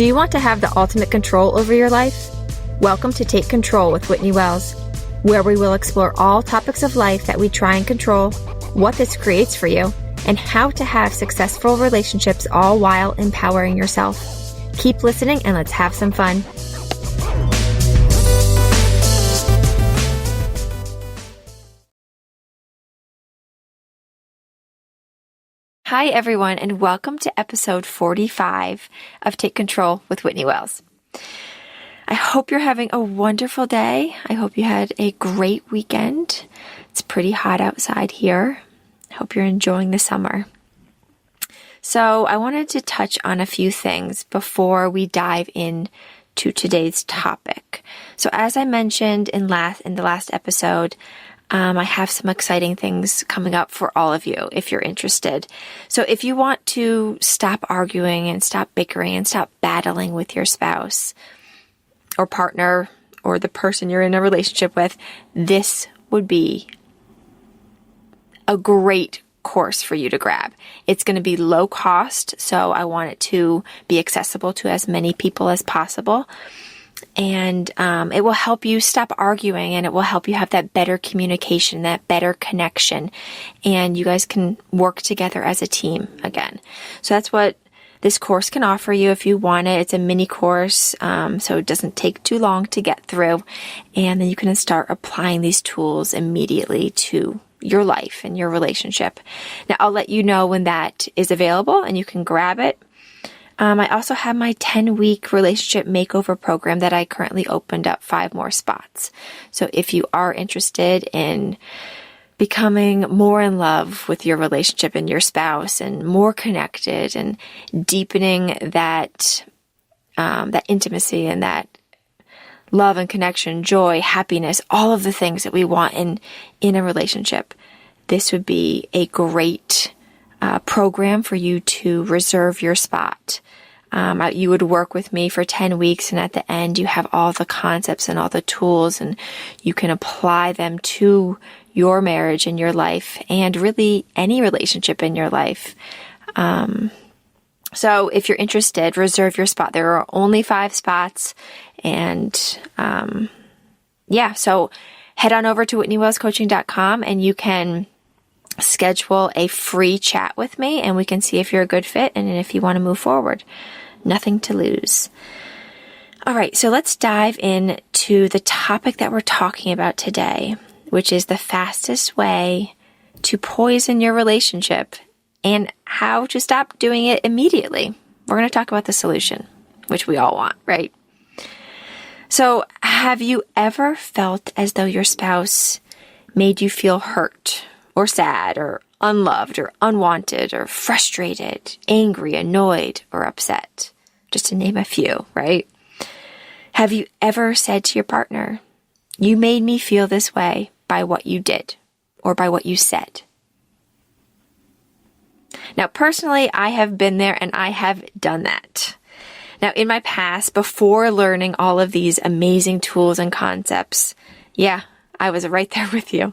Do you want to have the ultimate control over your life? Welcome to Take Control with Whitney Wells, where we will explore all topics of life that we try and control, what this creates for you, and how to have successful relationships all while empowering yourself. Keep listening and let's have some fun. Hi, everyone, and welcome to episode 45 of Take Control with Whitney Wells. I hope you're having a wonderful day. I hope you had a great weekend. It's pretty hot outside here. I hope you're enjoying the summer. So I wanted to touch on a few things before we dive into today's topic. So as I mentioned in the last episode, I have some exciting things coming up for all of you if you're interested. So if you want to stop arguing and stop bickering and stop battling with your spouse or partner or the person you're in a relationship with, this would be a great course for you to grab. It's going to be low cost, so I want it to be accessible to as many people as possible. And it will help you stop arguing, and it will help you have that better communication, that better connection, and you guys can work together as a team again. So that's what this course can offer you if you want it. It's a mini course, so it doesn't take too long to get through, and then you can start applying these tools immediately to your life and your relationship. Now, I'll let you know when that is available, and you can grab it. I also have my 10-week relationship makeover program that I currently opened up 5 more spots. So if you are interested in becoming more in love with your relationship and your spouse and more connected and deepening that intimacy and that love and connection, joy, happiness, all of the things that we want in a relationship, this would be a great program for you to reserve your spot. You would work with me for 10 weeks, and at the end you have all the concepts and all the tools, and you can apply them to your marriage and your life and really any relationship in your life. So if you're interested, reserve your spot. There are only 5 spots, and so head on over to whitneywellscoaching.com and you can schedule a free chat with me, and we can see if you're a good fit and if you want to move forward. Nothing to lose. All right, so let's dive into the topic that we're talking about today, which is the fastest way to poison your relationship and how to stop doing it immediately. We're going to talk about the solution, which we all want, right? So, have you ever felt as though your spouse made you feel hurt or sad or unloved or unwanted or frustrated, angry, annoyed, or upset? Just to name a few, right? Have you ever said to your partner, "You made me feel this way by what you did or by what you said"? Now, personally, I have been there and I have done that. Now, in my past, before learning all of these amazing tools and concepts, I was right there with you.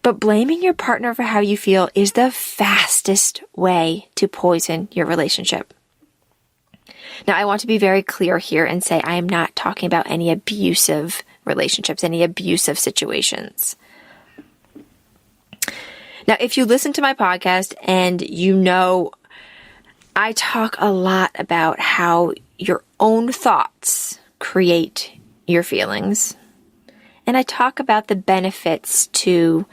But blaming your partner for how you feel is the fastest way to poison your relationship. Now, I want to be very clear here and say I am not talking about any abusive relationships, any abusive situations. Now, if you listen to my podcast and you know I talk a lot about how your own thoughts create your feelings, and I talk about the benefits to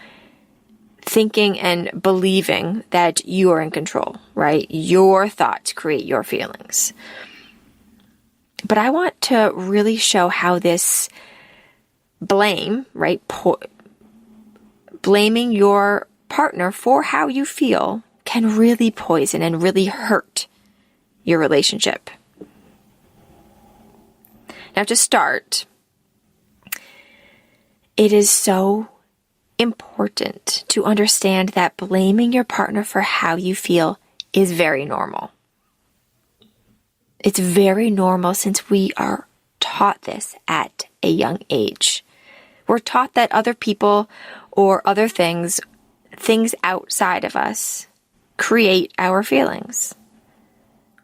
thinking and believing that you are in control, right? Your thoughts create your feelings. But I want to really show how this blame, right? Blaming your partner for how you feel can really poison and really hurt your relationship. Now, to start, it is so important to understand that blaming your partner for how you feel is very normal. It's very normal since we are taught this at a young age. We're taught that other people or other things outside of us, create our feelings.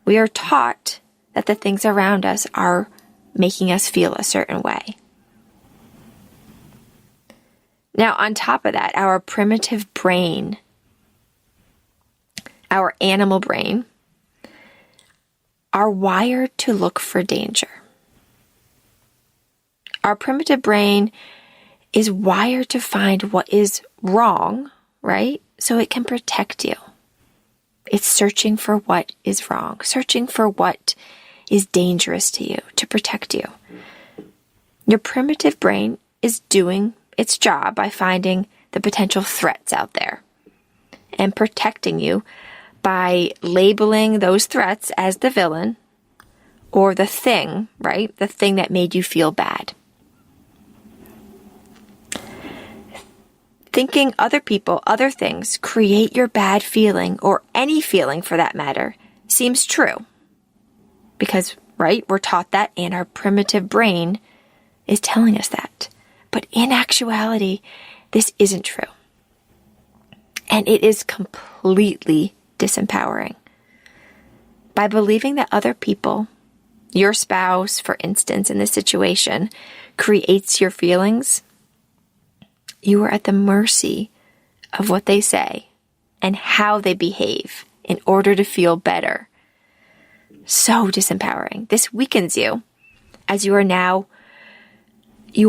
We are taught that the things around us are making us feel a certain way. Now, on top of that, our primitive brain, our animal brain, are wired to look for danger. Our primitive brain is wired to find what is wrong, right? So it can protect you. It's searching for what is wrong, searching for what is dangerous to you, to protect you. Your primitive brain is doing its job by finding the potential threats out there and protecting you by labeling those threats as the villain or the thing, right? The thing that made you feel bad. Thinking other people, other things create your bad feeling, or any feeling for that matter, seems true. Because, right, we're taught that, and our primitive brain is telling us that. But in actuality, this isn't true. And it is completely disempowering. By believing that other people, your spouse, for instance, in this situation, creates your feelings, you are at the mercy of what they say and how they behave in order to feel better. So disempowering. This weakens you as you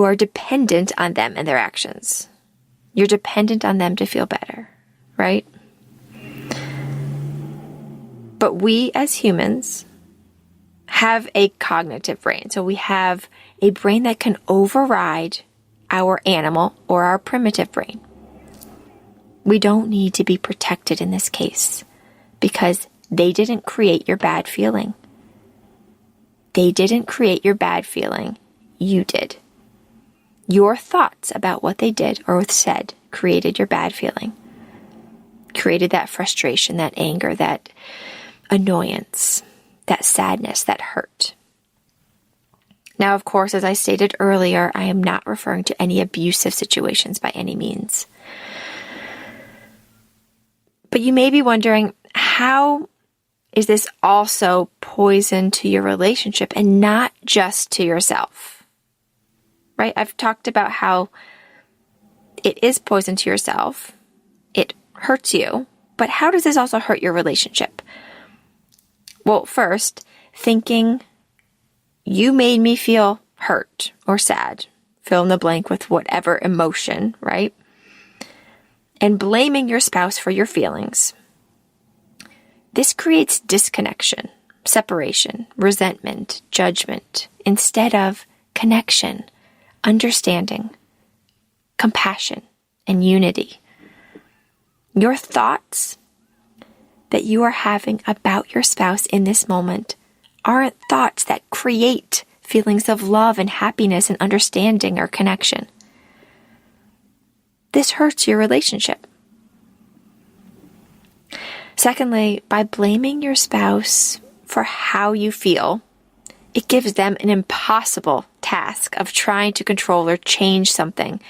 are dependent on them and their actions. You're dependent on them to feel better, right? But we as humans have a cognitive brain. So we have a brain that can override our animal or our primitive brain. We don't need to be protected in this case because they didn't create your bad feeling. They didn't create your bad feeling. You did. Your thoughts about what they did or said created your bad feeling. Created that frustration, that anger, that annoyance, that sadness, that hurt. Now, of course, as I stated earlier, I am not referring to any abusive situations by any means. But you may be wondering, how is this also poison to your relationship and not just to yourself? Right? I've talked about how it is poison to yourself. It hurts you. But how does this also hurt your relationship? Well, first, thinking you made me feel hurt or sad, fill in the blank with whatever emotion, right? And blaming your spouse for your feelings. This creates disconnection, separation, resentment, judgment, instead of connection, understanding, compassion, and unity. Your thoughts that you are having about your spouse in this moment aren't thoughts that create feelings of love and happiness and understanding or connection. This hurts your relationship. Secondly, by blaming your spouse for how you feel, it gives them an impossible task of trying to control or change something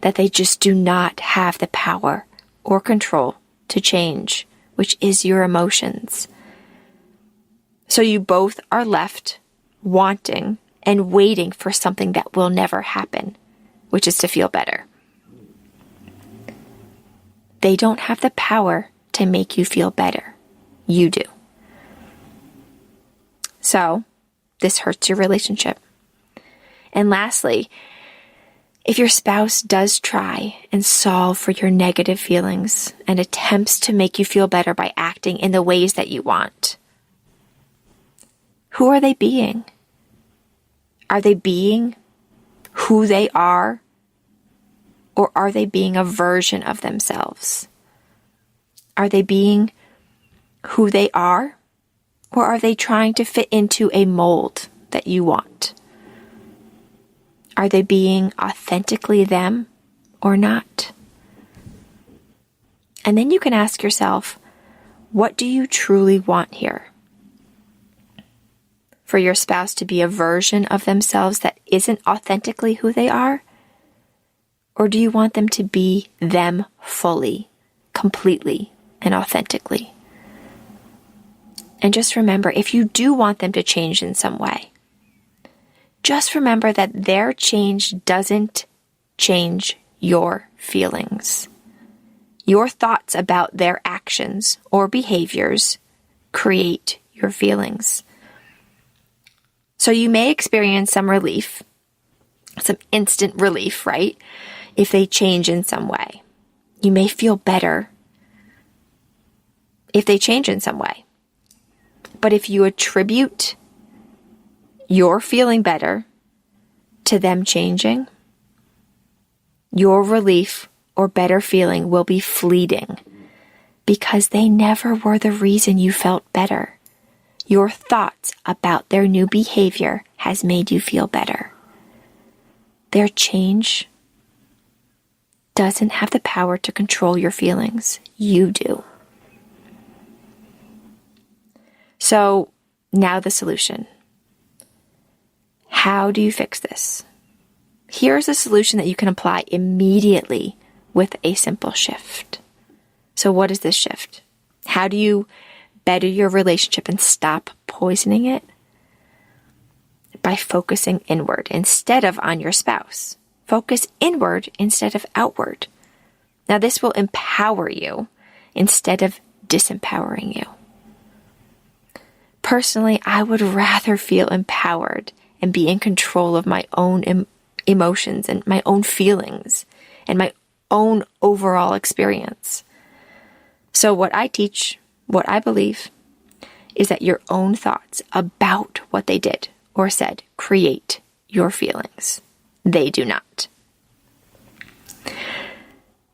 that they just do not have the power or control to change, which is your emotions. So you both are left wanting and waiting for something that will never happen, which is to feel better. They don't have the power to make you feel better. You do. So, this hurts your relationship. And lastly, if your spouse does try and solve for your negative feelings and attempts to make you feel better by acting in the ways that you want, who are they being? Are they being who they are? Or are they being a version of themselves? Are they being who they are? Or are they trying to fit into a mold that you want? Are they being authentically them or not? And then you can ask yourself, what do you truly want here? For your spouse to be a version of themselves that isn't authentically who they are? Or do you want them to be them fully, completely, and authentically? And just remember, if you do want them to change in some way, just remember that their change doesn't change your feelings. Your thoughts about their actions or behaviors create your feelings. So you may experience some relief, some instant relief, right? If they change in some way. You may feel better if they change in some way. But if you attribute your feeling better to them changing, your relief or better feeling will be fleeting because they never were the reason you felt better. Your thoughts about their new behavior has made you feel better. Their change doesn't have the power to control your feelings. You do. So now the solution. How do you fix this? Here's a solution that you can apply immediately with a simple shift. So what is this shift? How do you better your relationship and stop poisoning it? By focusing inward instead of on your spouse. Focus inward instead of outward. Now this will empower you instead of disempowering you. Personally, I would rather feel empowered and be in control of my own emotions and my own feelings and my own overall experience. So what I teach, what I believe, is that your own thoughts about what they did or said create your feelings. They do not.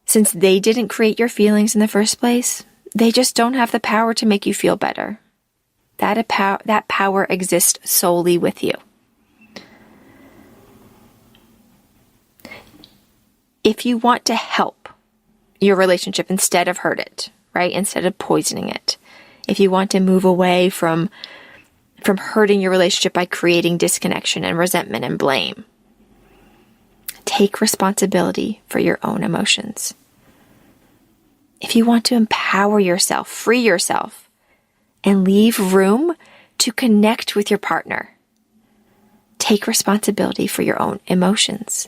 Since they didn't create your feelings in the first place, they just don't have the power to make you feel better. That power exists solely with you. If you want to help your relationship instead of hurt it, right? Instead of poisoning it. If you want to move away from hurting your relationship by creating disconnection and resentment and blame, take responsibility for your own emotions. If you want to empower yourself, free yourself, and leave room to connect with your partner, take responsibility for your own emotions.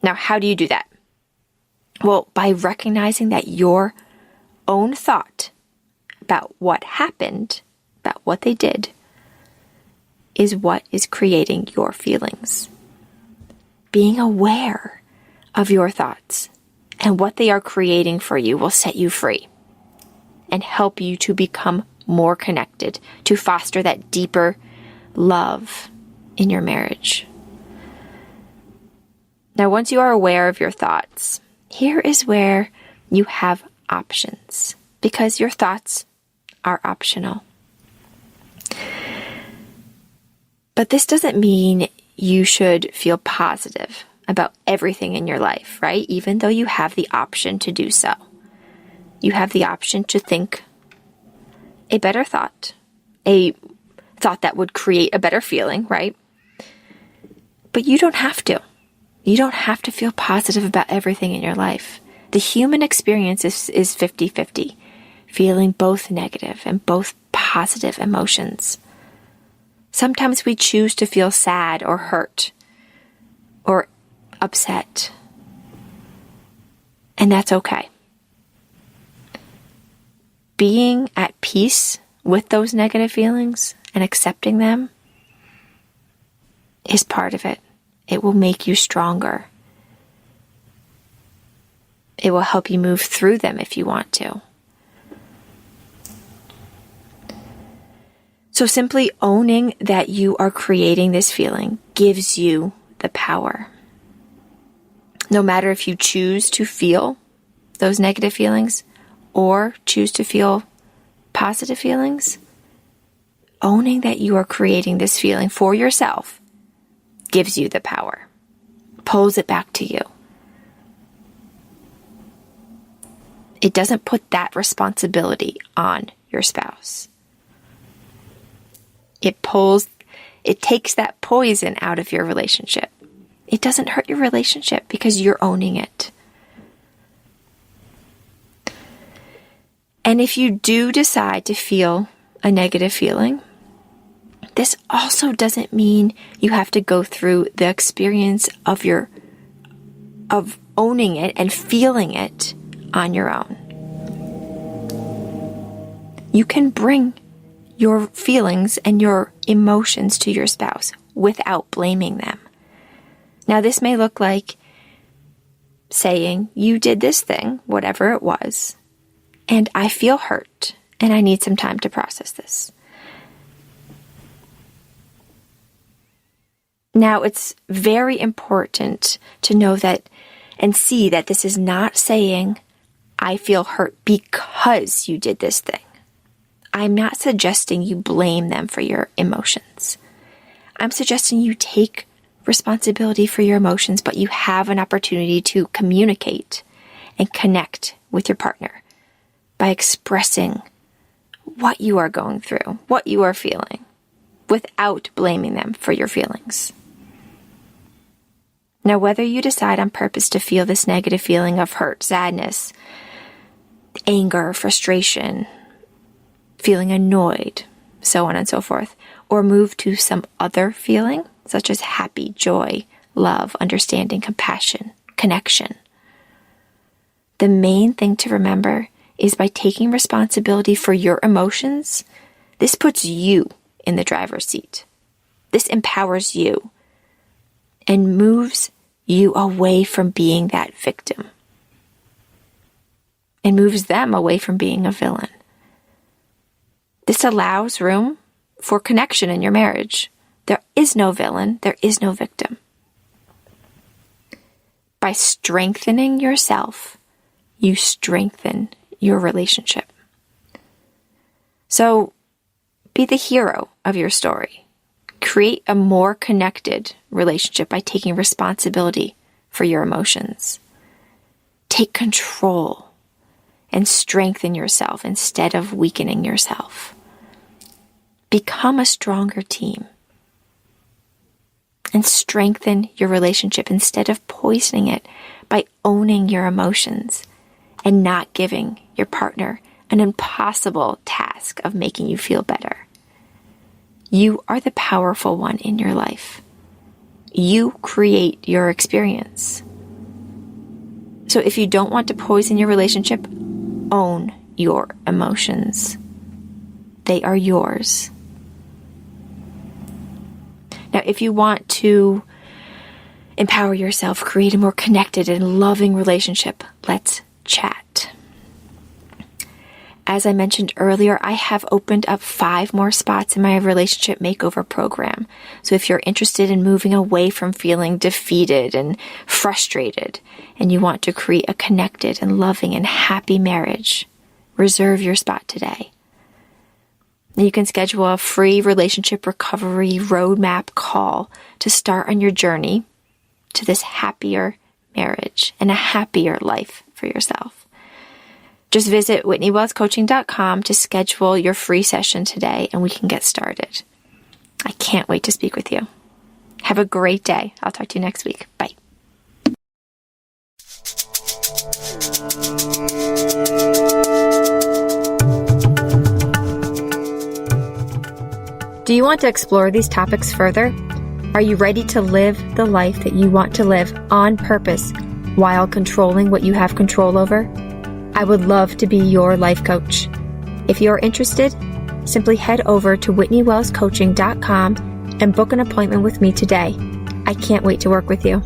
Now, how do you do that? Well, by recognizing that your own thought about what happened, about what they did, is what is creating your feelings. Being aware of your thoughts and what they are creating for you will set you free and help you to become more connected, to foster that deeper love in your marriage. Now, once you are aware of your thoughts, here is where you have options, because your thoughts are optional. But this doesn't mean you should feel positive about everything in your life, right? Even though you have the option to do so. You have the option to think a better thought, a thought that would create a better feeling, right? But you don't have to. You don't have to feel positive about everything in your life. The human experience is 50-50, feeling both negative and both positive emotions. Sometimes we choose to feel sad or hurt or upset, and that's okay. Being at peace with those negative feelings and accepting them is part of it. It will make you stronger. It will help you move through them if you want to. So simply owning that you are creating this feeling gives you the power. No matter if you choose to feel those negative feelings or choose to feel positive feelings, owning that you are creating this feeling for yourself gives you the power, pulls it back to you. It doesn't put that responsibility on your spouse. It takes that poison out of your relationship. It doesn't hurt your relationship because you're owning it. And if you do decide to feel a negative feeling, this also doesn't mean you have to go through the experience of owning it and feeling it on your own. You can bring your feelings and your emotions to your spouse without blaming them. Now, this may look like saying, you did this thing, whatever it was, and I feel hurt, and I need some time to process this. Now, it's very important to know that and see that this is not saying, I feel hurt because you did this thing. I'm not suggesting you blame them for your emotions. I'm suggesting you take responsibility for your emotions, but you have an opportunity to communicate and connect with your partner by expressing what you are going through, what you are feeling, without blaming them for your feelings. Now, whether you decide on purpose to feel this negative feeling of hurt, sadness, anger, frustration, feeling annoyed, so on and so forth, or move to some other feeling, such as happy, joy, love, understanding, compassion, connection. The main thing to remember is by taking responsibility for your emotions, this puts you in the driver's seat. This empowers you and moves you away from being that victim and moves them away from being a villain. This allows room for connection in your marriage. There is no villain. There is no victim. By strengthening yourself, you strengthen your relationship. So be the hero of your story. Create a more connected relationship by taking responsibility for your emotions. Take control and strengthen yourself instead of weakening yourself. Become a stronger team and strengthen your relationship instead of poisoning it by owning your emotions and not giving your partner an impossible task of making you feel better. You are the powerful one in your life. You create your experience. So if you don't want to poison your relationship, own your emotions. They are yours. Now, if you want to empower yourself, create a more connected and loving relationship, let's chat. As I mentioned earlier, I have opened up 5 more spots in my relationship makeover program. So if you're interested in moving away from feeling defeated and frustrated, and you want to create a connected and loving and happy marriage, reserve your spot today. You can schedule a free relationship recovery roadmap call to start on your journey to this happier marriage and a happier life for yourself. Just visit WhitneyWellsCoaching.com to schedule your free session today, and we can get started. I can't wait to speak with you. Have a great day. I'll talk to you next week. Bye. Do you want to explore these topics further? Are you ready to live the life that you want to live on purpose while controlling what you have control over? I would love to be your life coach. If you're interested, simply head over to WhitneyWellsCoaching.com and book an appointment with me today. I can't wait to work with you.